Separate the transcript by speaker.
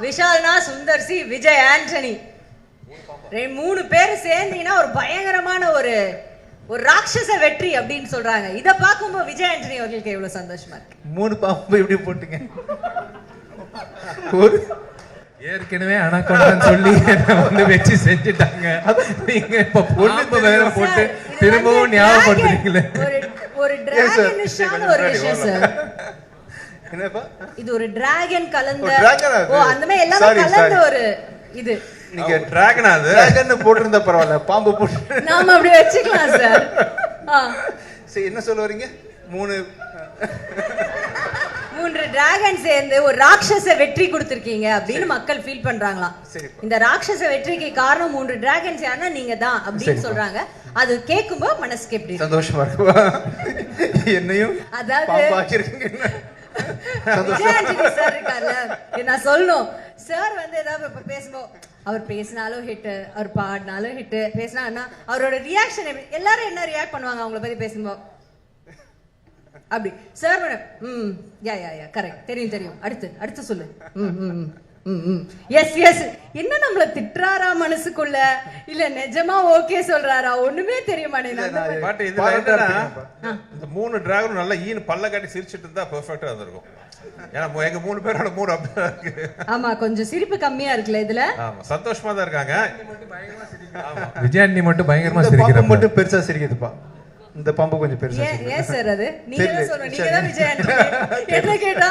Speaker 1: விஷால்னா Sundar C, Vijay Antony, மூணு பேர் சேர்ந்தீங்கன்னா ஒரு பயங்கரமான ஒரு ராட்சச வெற்றி அப்படின்னு சொல்றாங்க. இத பாக்கும்போது விஜய் ஆண்டனி அவர்களுக்கு எவ்வளவு சந்தோஷமா இருக்கு.
Speaker 2: மூணு பாம்பு எப்படி போட்டுங்க?
Speaker 3: ஏற்கனவே அனகொண்டான்னு சொல்லி வந்து வச்சு செஞ்சுட்டாங்க. நீங்க இப்ப பொண்ணு வேற போட்டு திரும்பவும் ஞாபகப்படுத்துறீங்களே.
Speaker 1: ஒரு டிராகனிஷான ஒரு விஷயம் சார்.
Speaker 2: என்னப்பா
Speaker 1: இது ஒரு டிராகன் கலந்த அந்த மாதிரி எல்லாமே கலந்த ஒரு இது.
Speaker 2: நீங்க டிராகன் அது டிராகன் போட்டிருந்தா பரவாயில்ல, பாம்பு போட்டு
Speaker 1: நாம அப்படி வச்சுக்கலாம் சார்.
Speaker 2: சரி, என்ன சொல்ல வரீங்க?
Speaker 1: மூன்று டிராகன் சேர்ந்து ஒரு ராட்சச வெற்றி கொடுத்திருக்கீங்க அப்படின்னு மக்கள் ஃபீல் பண்றாங்களாம். இந்த ராட்சச வெற்றிக்கு காரணம் மூன்று டிராகன்ஸ் யாருன்னா நீங்க தான் அப்படின்னு சொல்றாங்க. அது கேட்கும்போது மனசுக்கு எப்படி
Speaker 2: சந்தோஷமா இருக்குவா? என்னையும்
Speaker 1: அதாவது சார் இருக்கார்ல, நான் சொல்லணும் சார் வந்து ஏதாவது பேசுவோம், அவர் பேசினாலும் ஹிட், அவர் பாடினாலும் ஹிட், பேசினா அவரோட ரியாக்ஷன் எல்லாரும் என்ன ரியாக்ட் பண்ணுவாங்க அவங்கள பத்தி பேசும்போது அப்படி சார் யா யா யா கரெக்ட், தெரியும் தெரியும், அடுத்து சொல்லு, எஸ் எஸ். என்ன நம்மள திட்டுறாரா மனசுக்குள்ள, இல்ல நிஜமா ஓகே சொல்றாரா, ஒண்ணுமே தெரிய மாட்டேங்குது.
Speaker 4: பட் இதுல என்னன்னா இந்த மூணு டிராகனும் நல்லா ஈனு பல்ல காட்டி சிரிச்சிட்டு இருந்தா பெர்ஃபெக்ட்டா இருந்திருக்கும். ஏன்னா எங்க மூணு பேரோட மூணு அப்படிதான் இருக்கு.
Speaker 1: ஆமா, கொஞ்சம் சிரிப்பு கம்மியா இருக்குல்ல இதுல.
Speaker 4: ஆமா, சந்தோஷமா தான் இருக்காங்க.
Speaker 3: விஜயாண்டி மட்டும் பயங்கரமா சிரிக்கிறாங்க.
Speaker 2: மட்டும் பெருசா சிரிக்குதுப்பா. இந்த பாம்பு கொஞ்சம் பெருசா.
Speaker 1: ஏன் சார் அது நீங்க தான் சொல்லணும், நீங்க தான் விஜயாண்டி என்ன கேட்டா